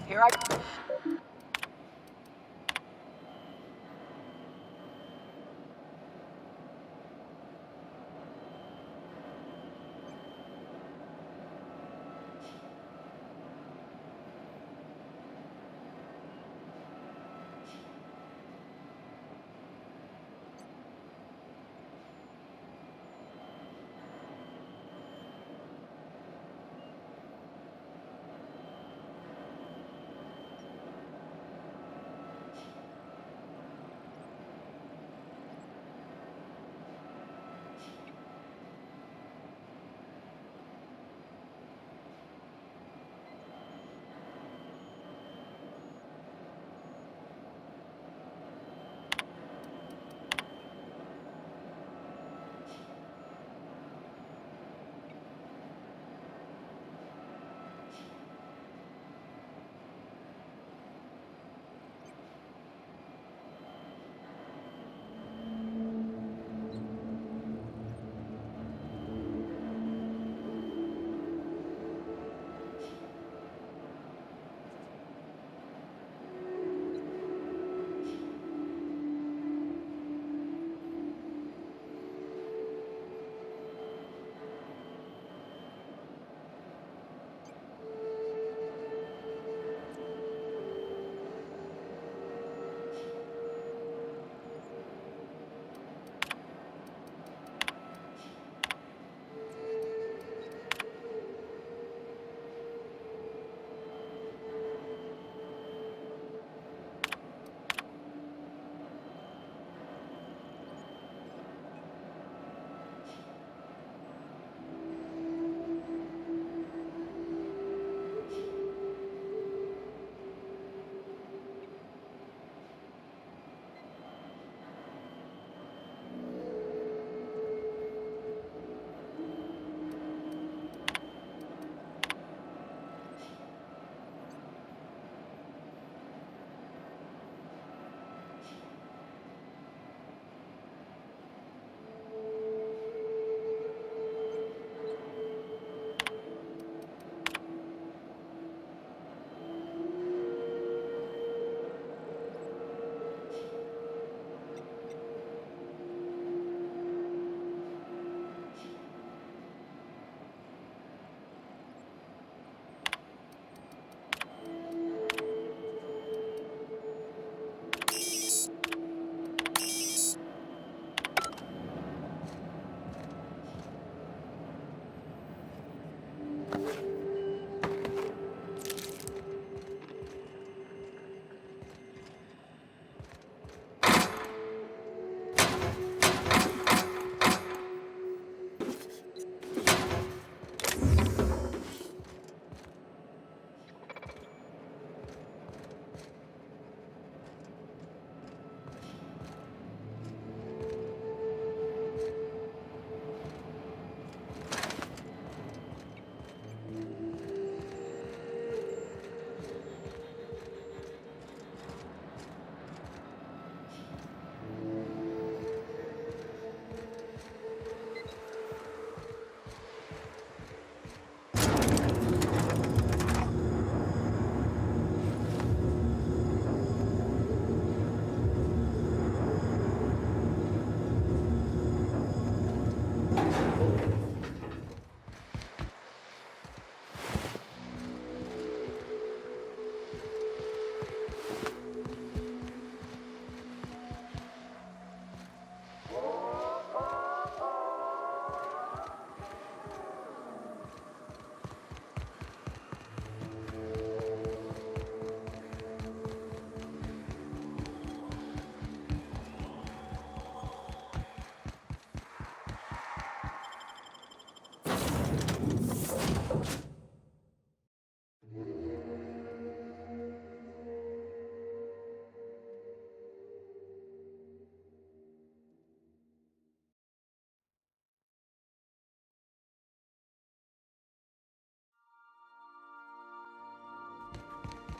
Here I...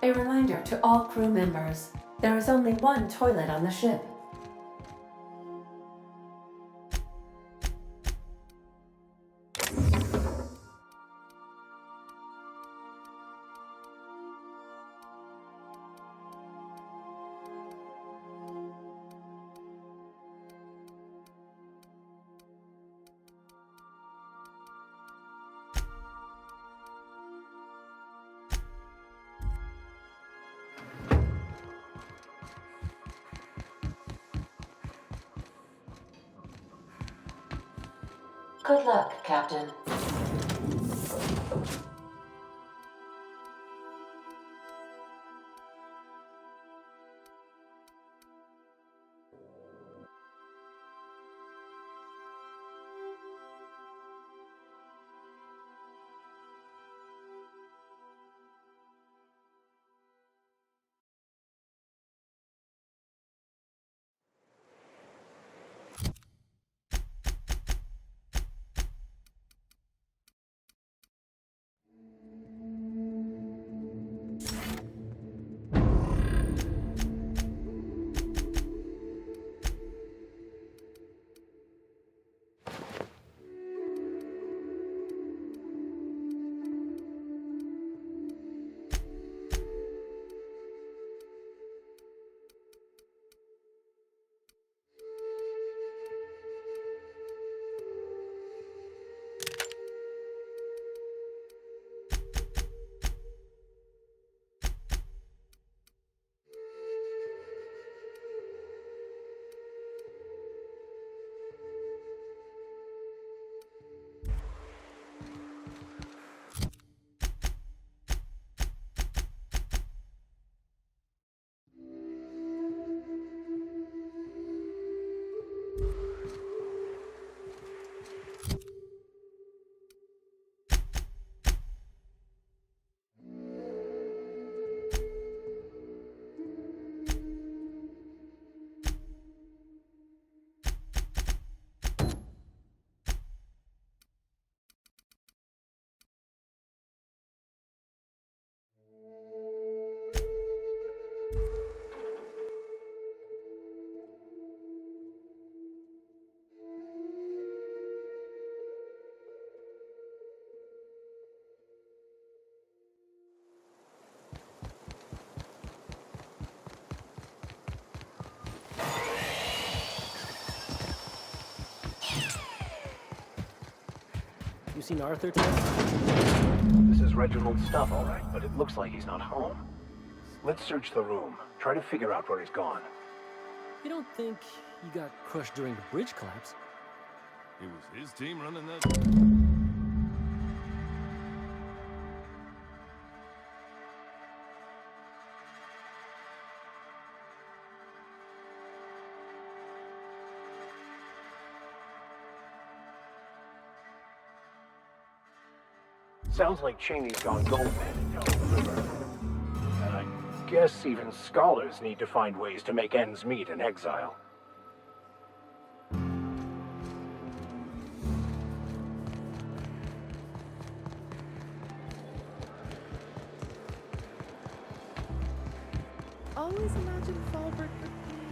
A reminder to all crew members, there is only one toilet on the ship. Good luck, Captain. You seen Arthur today? This is Reginald's stuff, all right, but it looks like he's not home. Let's search the room. Try to figure out where he's gone. You don't think he got crushed during the bridge collapse? It was his team running that. Sounds like Cheney's gone gold man down the river. And I guess even scholars need to find ways to make ends meet in exile. Always imagine Falbert with me.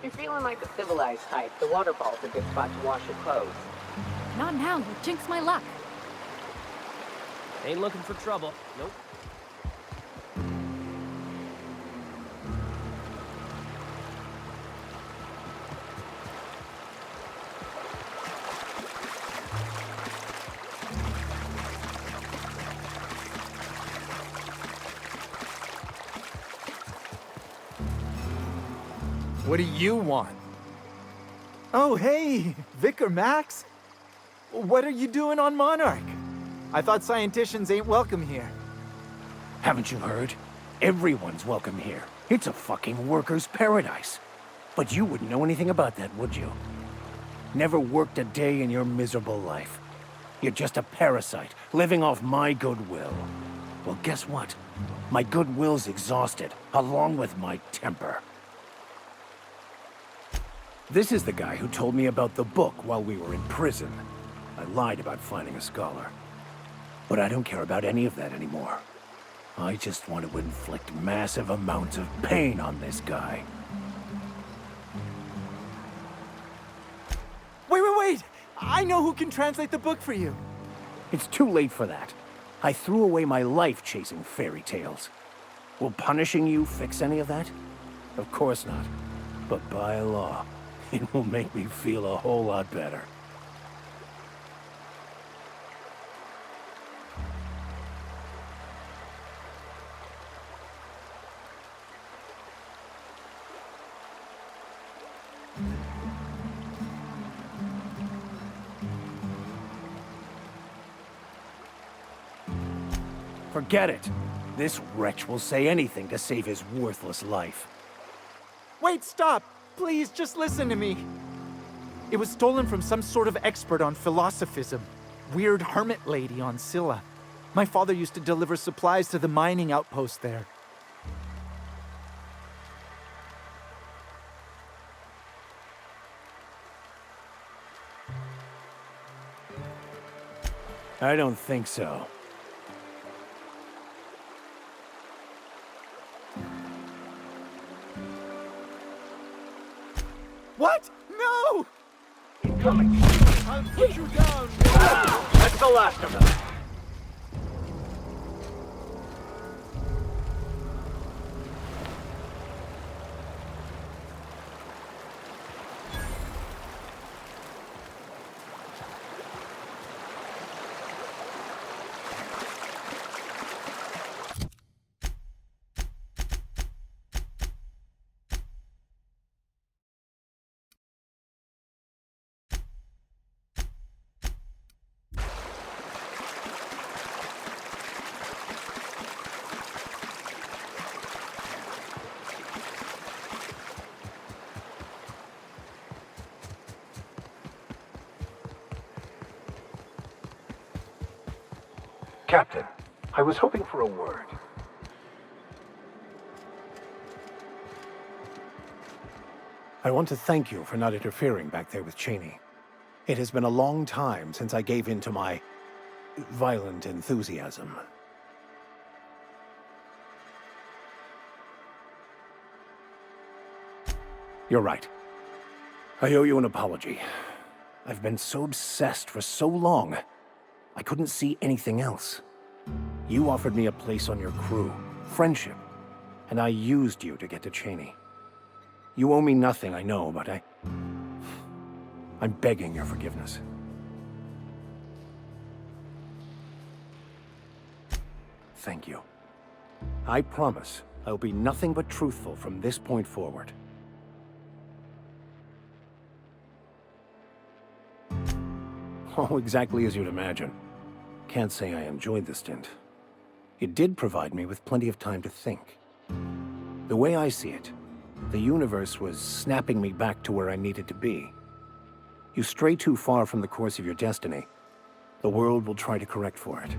You're feeling like a civilized type. The waterfall's a good spot to wash your clothes. Not now, you'll jinx my luck. Ain't looking for trouble. Nope. What do you want? Oh, hey, Vicar Max. What are you doing on Monarch? I thought scienticians ain't welcome here. Haven't you heard? Everyone's welcome here. It's a fucking worker's paradise. But you wouldn't know anything about that, would you? Never worked a day in your miserable life. You're just a parasite, living off my goodwill. Well, guess what? My goodwill's exhausted, along with my temper. This is the guy who told me about the book while we were in prison. I lied about finding a scholar. But I don't care about any of that anymore. I just want to inflict massive amounts of pain on this guy. Wait! I know who can translate the book for you. It's too late for that. I threw away my life chasing fairy tales. Will punishing you fix any of that? Of course not. But by law, it will make me feel a whole lot better. Forget it. This wretch will say anything to save his worthless life. Wait, stop! Please, just listen to me. It was stolen from some sort of expert on philosophism. Weird hermit lady on Scylla. My father used to deliver supplies to the mining outpost there. I don't think so. What? No! Incoming! I'll put you down! That's the last of them! Captain, I was hoping for a word. I want to thank you for not interfering back there with Cheney. It has been a long time since I gave in to my violent enthusiasm. You're right. I owe you an apology. I've been so obsessed for so long. I couldn't see anything else. You offered me a place on your crew, friendship, and I used you to get to Cheney. You owe me nothing, I know, but I'm begging your forgiveness. Thank you. I promise I'll be nothing but truthful from this point forward. Oh, exactly as you'd imagine. Can't say I enjoyed the stint. It did provide me with plenty of time to think. The way I see it, the universe was snapping me back to where I needed to be. You stray too far from the course of your destiny, The world will try to correct for it.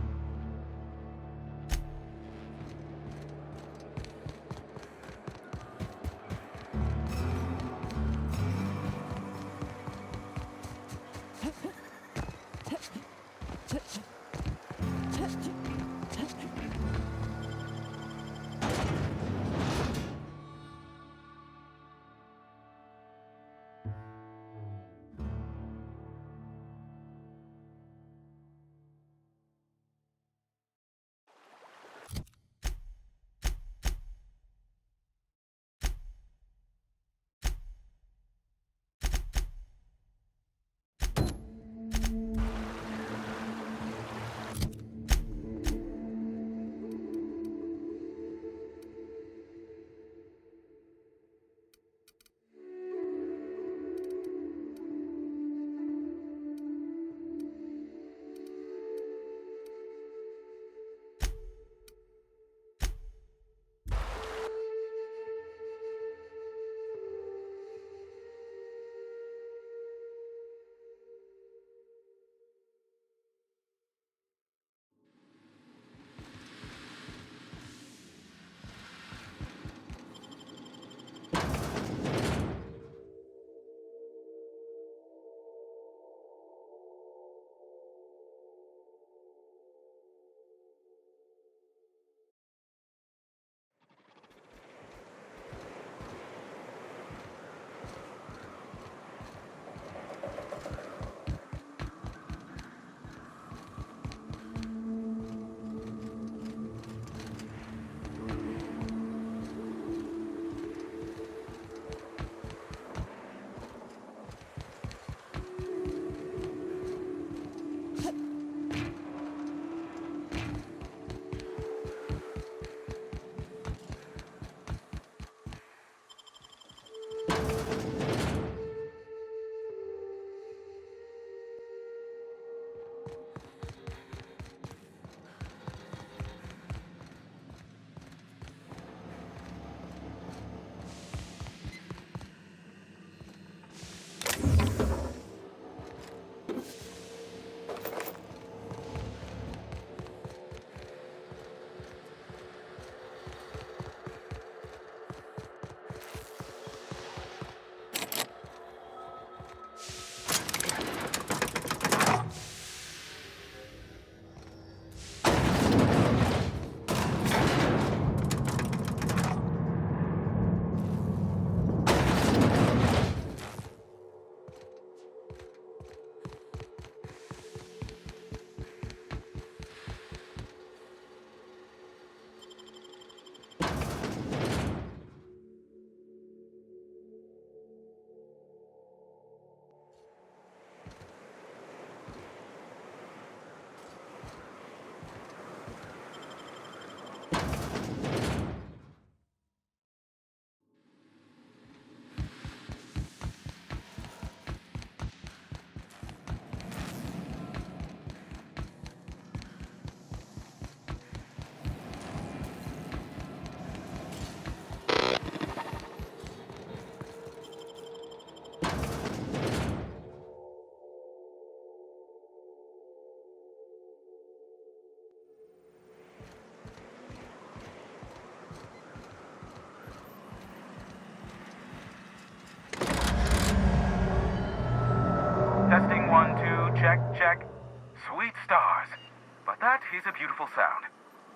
Testing 1, 2, check, check. Sweet stars. But that is a beautiful sound.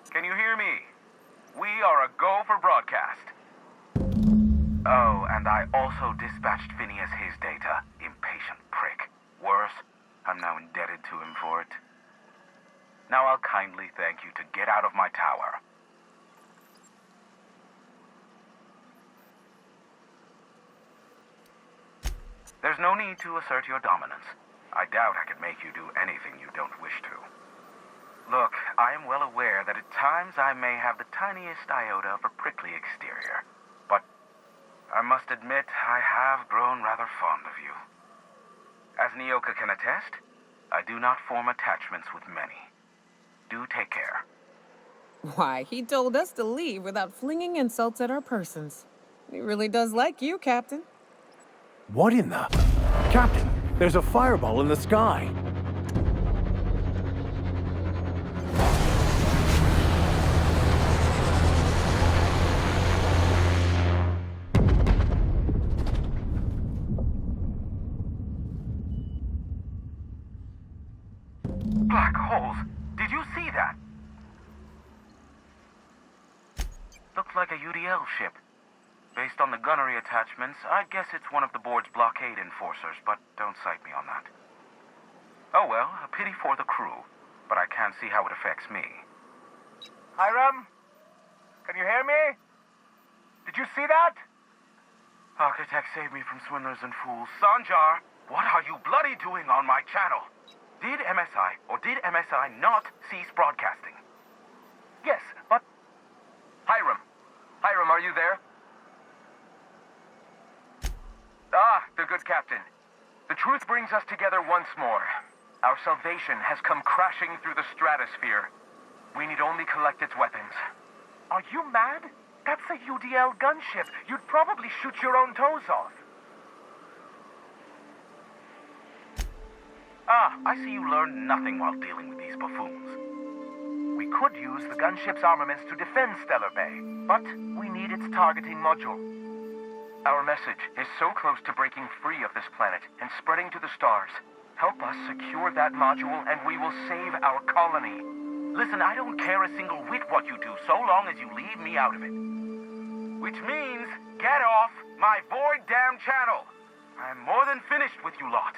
Can you hear me? We are a go for broadcast. Oh, and I also dispatched Phineas his data. Impatient prick. Worse, I'm now indebted to him for it. Now I'll kindly thank you to get out of my tower. There's no need to assert your dominance. I doubt I could make you do anything you don't wish to. Look, I am well aware that at times I may have the tiniest iota of a prickly exterior, but I must admit I have grown rather fond of you. As Nyoka can attest, I do not form attachments with many. Do take care. Why, he told us to leave without flinging insults at our persons. He really does like you, Captain. What in the... Captain, there's a fireball in the sky. Black holes. Did you see that? Looks like a UDL ship. Based on the gunnery attachments, I guess it's one of the board's blockade enforcers, but don't cite me on that. Oh well, a pity for the crew, but I can't see how it affects me. Hiram? Can you hear me? Did you see that? Architect, save me from swindlers and fools. Sanjar, what are you bloody doing on my channel? Did MSI or did MSI not cease broadcasting? Yes, but... Hiram. Hiram, are you there? Ah, the good captain. The truth brings us together once more. Our salvation has come crashing through the stratosphere. We need only collect its weapons. Are you mad? That's a UDL gunship. You'd probably shoot your own toes off. Ah, I see you learned nothing while dealing with these buffoons. We could use the gunship's armaments to defend Stellar Bay, but we need its targeting module. Our message is so close to breaking free of this planet and spreading to the stars. Help us secure that module and we will save our colony. Listen, I don't care a single whit what you do so long as you leave me out of it. Which means, get off my void damn channel. I'm more than finished with you lot.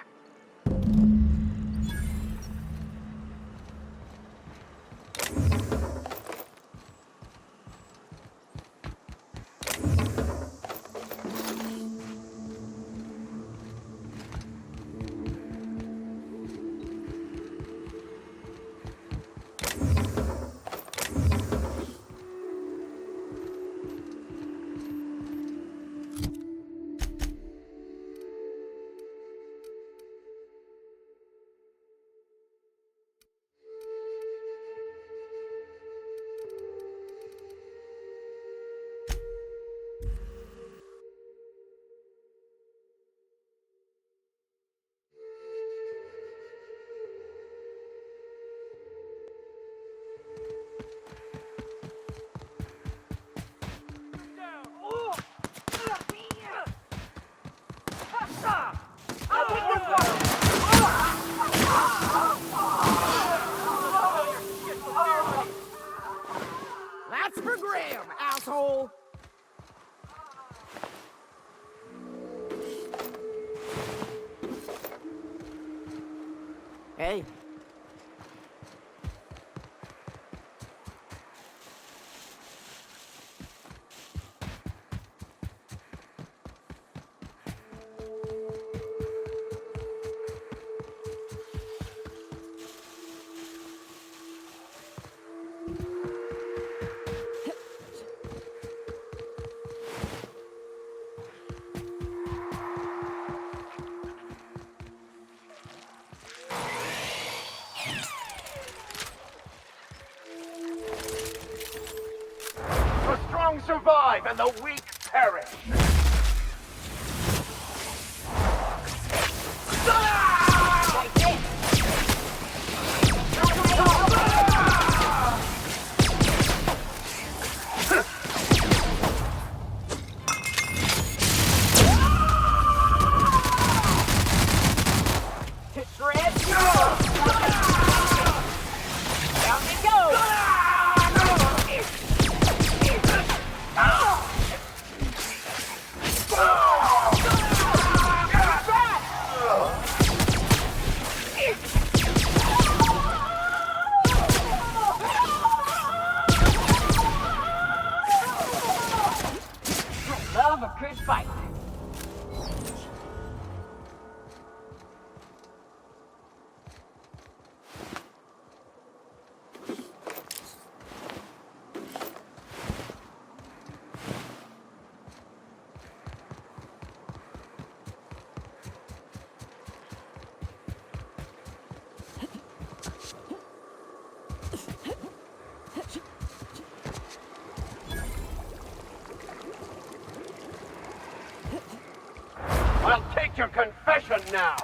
That's for Graham, asshole! Hey. The strong survive and the weak perish. Love a good fight. I'll take your confession now.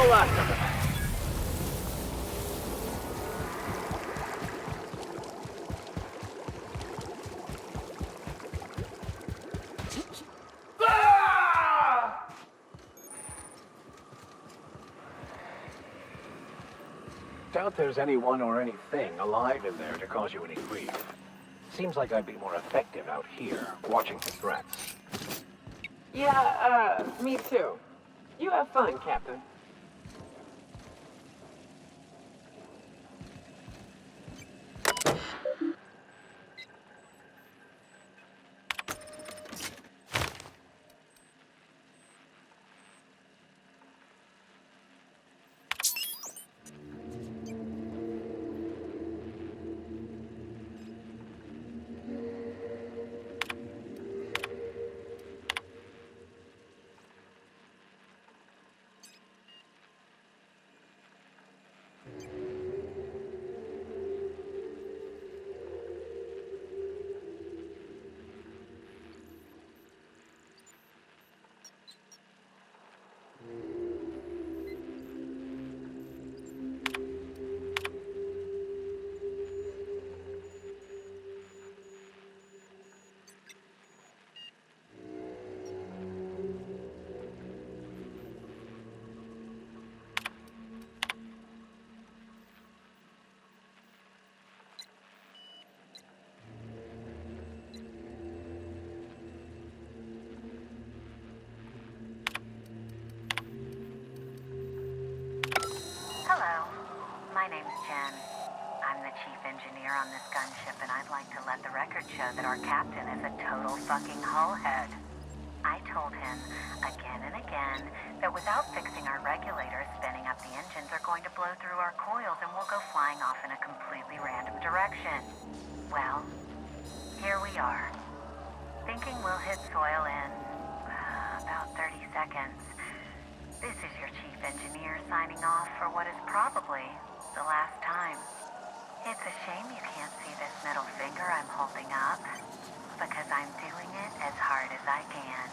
lot of them. Doubt there's anyone or anything alive in there to cause you any grief. Seems like I'd be more effective out here, watching for threats. Yeah, me too. You have fun, Captain. Hello, my name's Jen. I'm the chief engineer on this gunship, and I'd like to let the record show that our captain is a total fucking hullhead. I told him again and again that without fixing our regulators, spinning up the engines are going to blow through our coils and we'll go flying off in a completely random direction. Well, here we are. Thinking we'll hit soil in about 30 seconds. This is your chief engineer signing off for what is probably the last time. It's a shame you can't see this middle finger I'm holding up, because I'm doing it as hard as I can.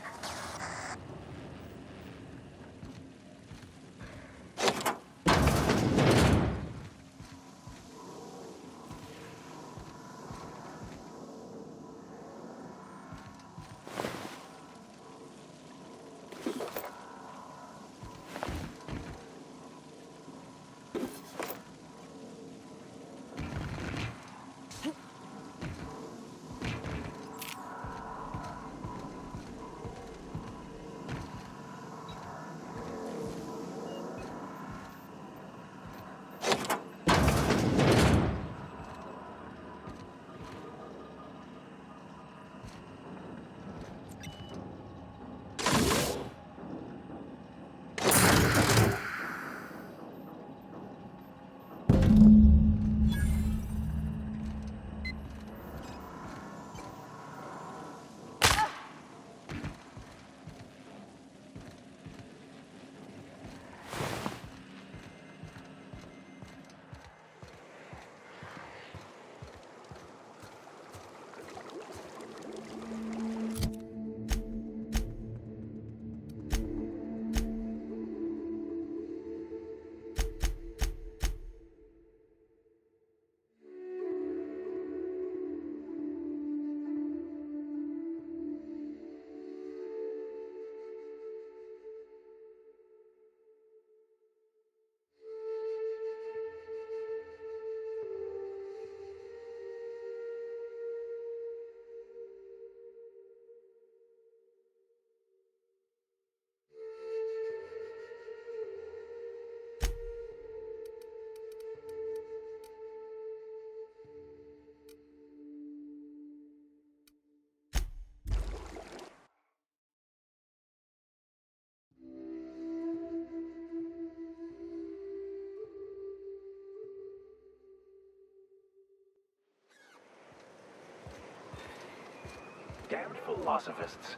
Damned philosophists.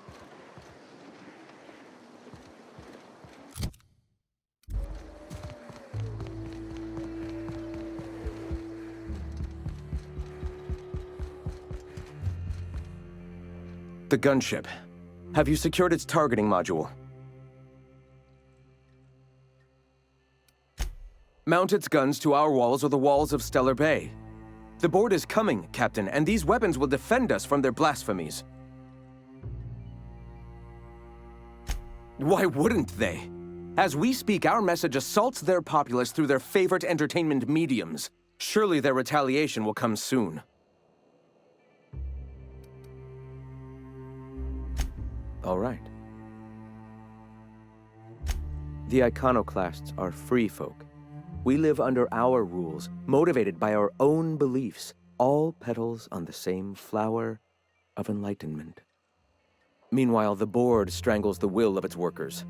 The gunship. Have you secured its targeting module? Mount its guns to our walls or the walls of Stellar Bay. The Board is coming, Captain, and these weapons will defend us from their blasphemies. Why wouldn't they? As we speak, our message assaults their populace through their favorite entertainment mediums. Surely their retaliation will come soon. All right. The iconoclasts are free folk. We live under our rules, motivated by our own beliefs, all petals on the same flower of enlightenment. Meanwhile, the Board strangles the will of its workers.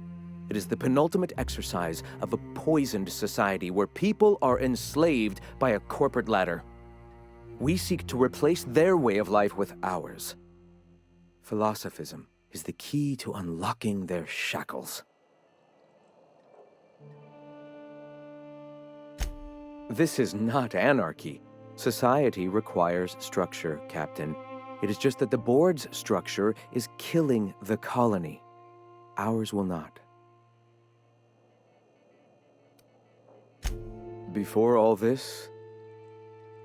It is the penultimate exercise of a poisoned society where people are enslaved by a corporate ladder. We seek to replace their way of life with ours. Philosophism is the key to unlocking their shackles. This is not anarchy. Society requires structure, Captain. It is just that the Board's structure is killing the colony. Ours will not. Before all this,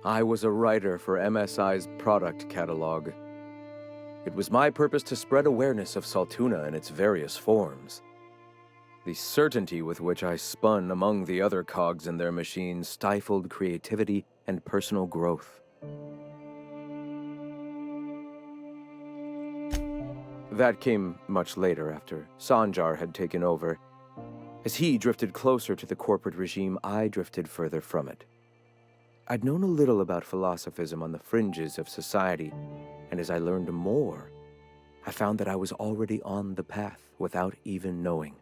I was a writer for MSI's product catalog. It was my purpose to spread awareness of Saltuna in its various forms. The certainty with which I spun among the other cogs in their machine stifled creativity and personal growth. That came much later, after Sanjar had taken over. As he drifted closer to the corporate regime, I drifted further from it. I'd known a little about philosophism on the fringes of society, and as I learned more, I found that I was already on the path without even knowing.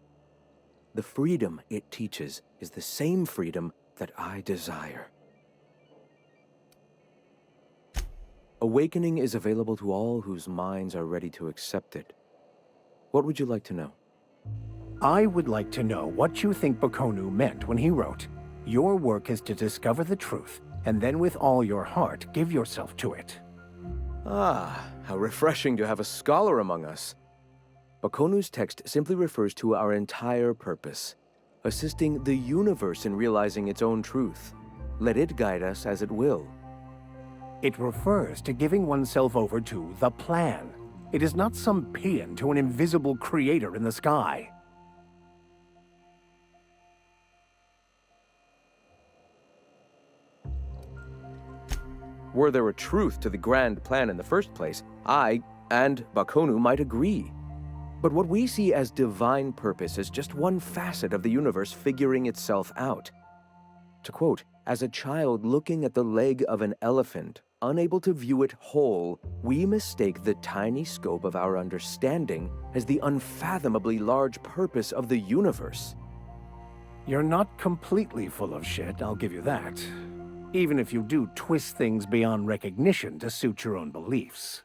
The freedom it teaches is the same freedom that I desire. Awakening is available to all whose minds are ready to accept it. What would you like to know? I would like to know what you think Bakonu meant when he wrote, "Your work is to discover the truth, and then with all your heart give yourself to it." Ah, how refreshing to have a scholar among us. Bakonu's text simply refers to our entire purpose, assisting the universe in realizing its own truth. Let it guide us as it will. It refers to giving oneself over to the plan. It is not some paean to an invisible creator in the sky. Were there a truth to the grand plan in the first place, I and Bakonu might agree. But what we see as divine purpose is just one facet of the universe figuring itself out. To quote, "As a child looking at the leg of an elephant, unable to view it whole, we mistake the tiny scope of our understanding as the unfathomably large purpose of the universe." You're not completely full of shit, I'll give you that. Even if you do twist things beyond recognition to suit your own beliefs.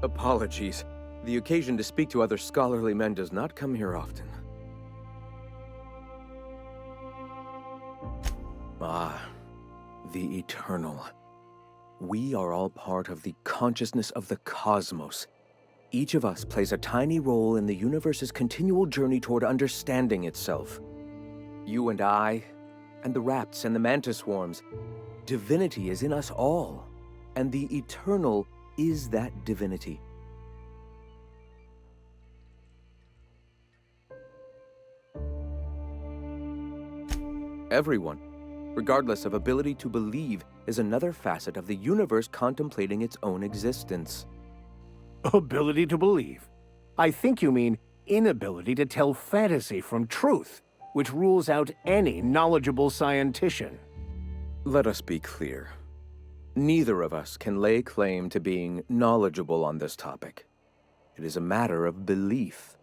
Apologies. The occasion to speak to other scholarly men does not come here often. Ah, the eternal. We are all part of the consciousness of the cosmos. Each of us plays a tiny role in the universe's continual journey toward understanding itself. You and I, and the rats and the mantis swarms. Divinity is in us all, and the eternal is that divinity. Everyone, regardless of ability to believe, is another facet of the universe contemplating its own existence. Ability to believe? I think you mean inability to tell fantasy from truth, which rules out any knowledgeable scientician. Let us be clear. Neither of us can lay claim to being knowledgeable on this topic. It is a matter of belief.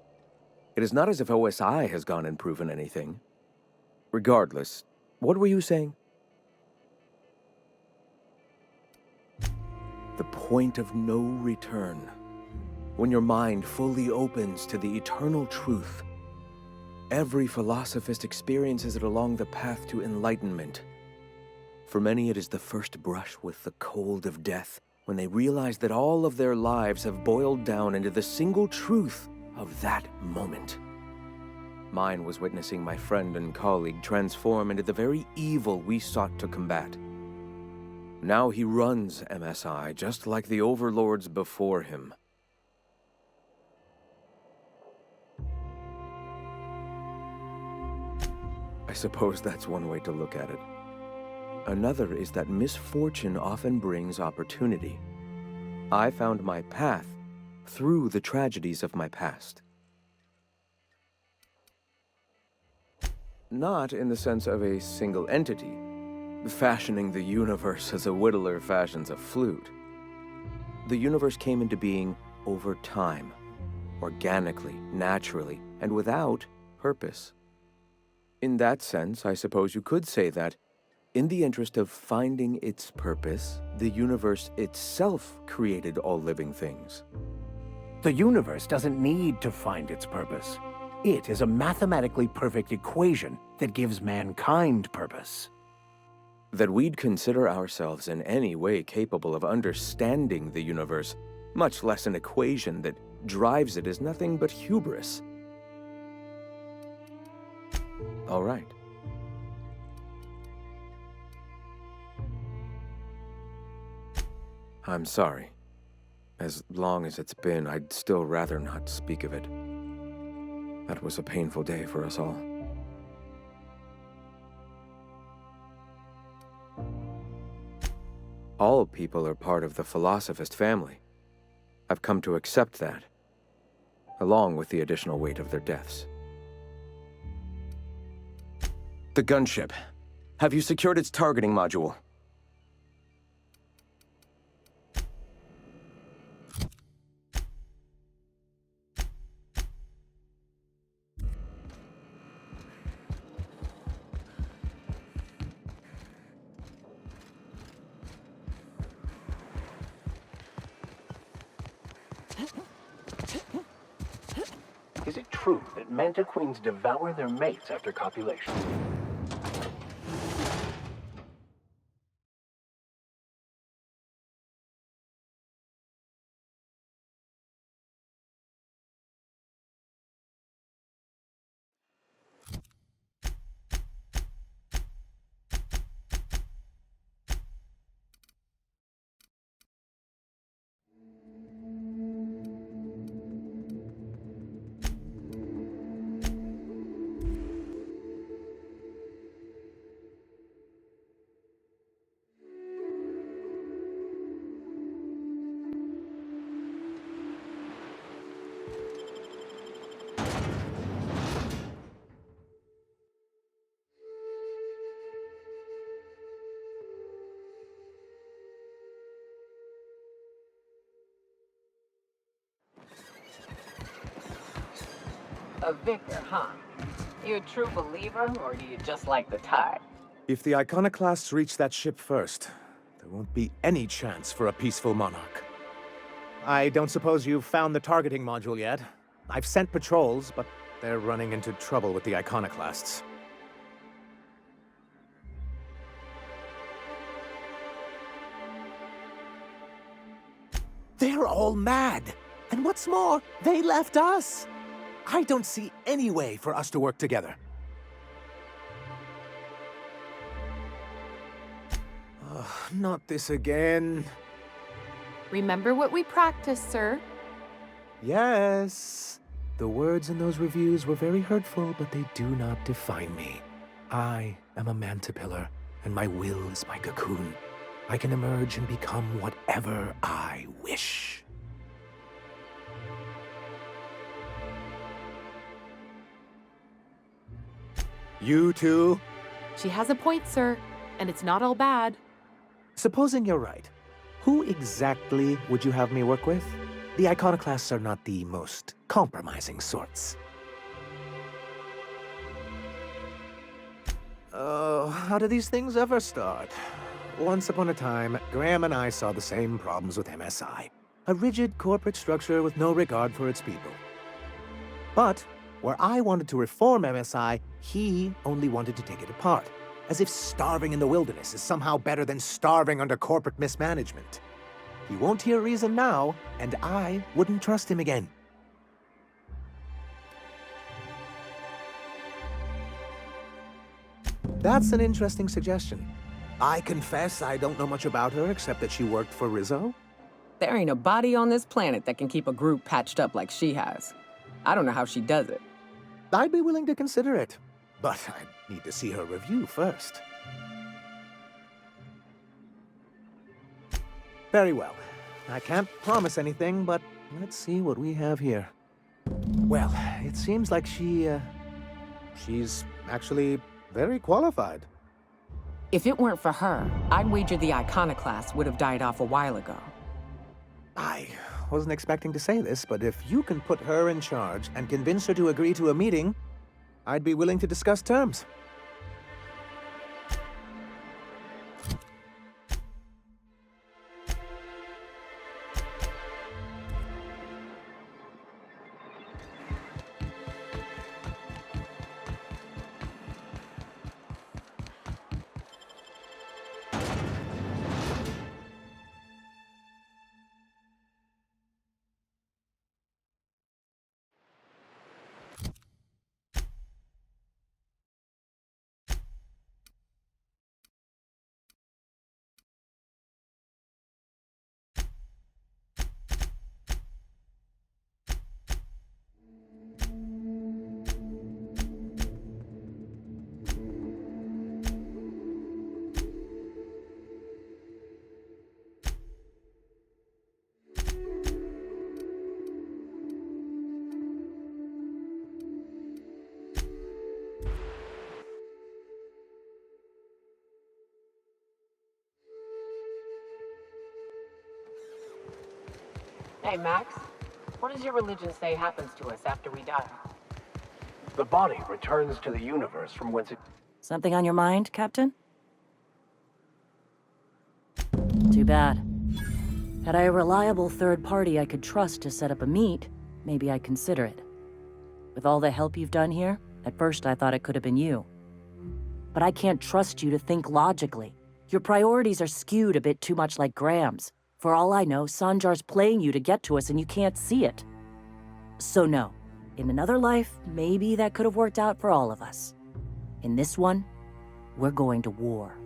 It is not as if OSI has gone and proven anything. Regardless, what were you saying? The point of no return. When your mind fully opens to the eternal truth. Every philosophist experiences it along the path to enlightenment. For many, it is the first brush with the cold of death, when they realize that all of their lives have boiled down into the single truth of that moment. Mine was witnessing my friend and colleague transform into the very evil we sought to combat. Now he runs MSI just like the overlords before him. I suppose that's one way to look at it. Another is that misfortune often brings opportunity. I found my path through the tragedies of my past. Not in the sense of a single entity, fashioning the universe as a whittler fashions a flute. The universe came into being over time, organically, naturally, and without purpose. In that sense, I suppose you could say that, in the interest of finding its purpose, the universe itself created all living things. The universe doesn't need to find its purpose. It is a mathematically perfect equation that gives mankind purpose. That we'd consider ourselves in any way capable of understanding the universe, much less an equation that drives it, is nothing but hubris. All right. I'm sorry. As long as it's been, I'd still rather not speak of it. That was a painful day for us all. All people are part of the Philosophist family. I've come to accept that, along with the additional weight of their deaths. The gunship. Have you secured its targeting module? Is it true that manta queens devour their mates after copulation? A vicar, huh? You a true believer, or do you just like the tide? If the iconoclasts reach that ship first, there won't be any chance for a peaceful monarch. I don't suppose you've found the targeting module yet. I've sent patrols, but they're running into trouble with the iconoclasts. They're all mad! And what's more, they left us! I don't see any way for us to work together. Not this again. Remember what we practiced, sir. Yes. The words in those reviews were very hurtful, but they do not define me. I am a mantipillar, and my will is my cocoon. I can emerge and become whatever I wish. You too? She has a point, sir, and it's not all bad. Supposing you're right, who exactly would you have me work with? The iconoclasts are not the most compromising sorts. Oh, how do these things ever start? Once upon a time, Graham and I saw the same problems with MSI. A rigid corporate structure with no regard for its people. But where I wanted to reform MSI, he only wanted to take it apart, as if starving in the wilderness is somehow better than starving under corporate mismanagement. He won't hear reason now, and I wouldn't trust him again. That's an interesting suggestion. I confess I don't know much about her except that she worked for Rizzo. There ain't a body on this planet that can keep a group patched up like she has. I don't know how she does it. I'd be willing to consider it, but I need to see her review first. Very well. I can't promise anything, but let's see what we have here. Well, it seems like she's actually very qualified. If it weren't for her, I'd wager the Iconoclast would have died off a while ago. I wasn't expecting to say this, but if you can put her in charge and convince her to agree to a meeting, I'd be willing to discuss terms. Hey, Max. What does your religion say happens to us after we die? The body returns to the universe from whence it... Something on your mind, Captain? Too bad. Had I a reliable third party I could trust to set up a meet, maybe I'd consider it. With all the help you've done here, at first I thought it could have been you. But I can't trust you to think logically. Your priorities are skewed a bit too much like Graham's. For all I know, Sanjar's playing you to get to us and you can't see it. So no. In another life, maybe that could have worked out for all of us. In this one, we're going to war.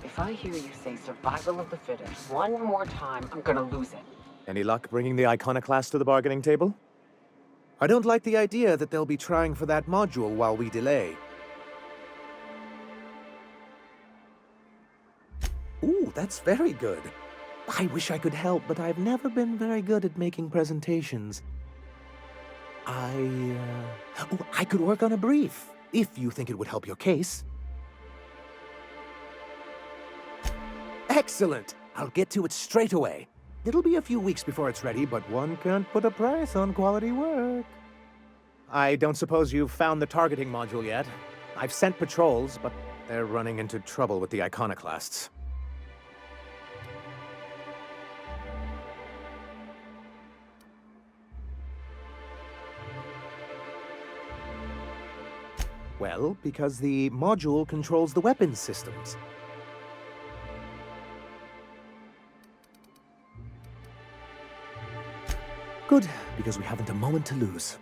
If I hear you say survival of the fittest one more time, I'm gonna lose it. Any luck bringing the Iconoclast to the bargaining table? I don't like the idea that they'll be trying for that module while we delay. Ooh, that's very good. I wish I could help, but I've never been very good at making presentations. I could work on a brief, if you think it would help your case. Excellent! I'll get to it straight away. It'll be a few weeks before it's ready, but one can't put a price on quality work. I don't suppose you've found the targeting module yet. I've sent patrols, but they're running into trouble with the Iconoclasts. Well, because the module controls the weapons systems. Good, because we haven't a moment to lose.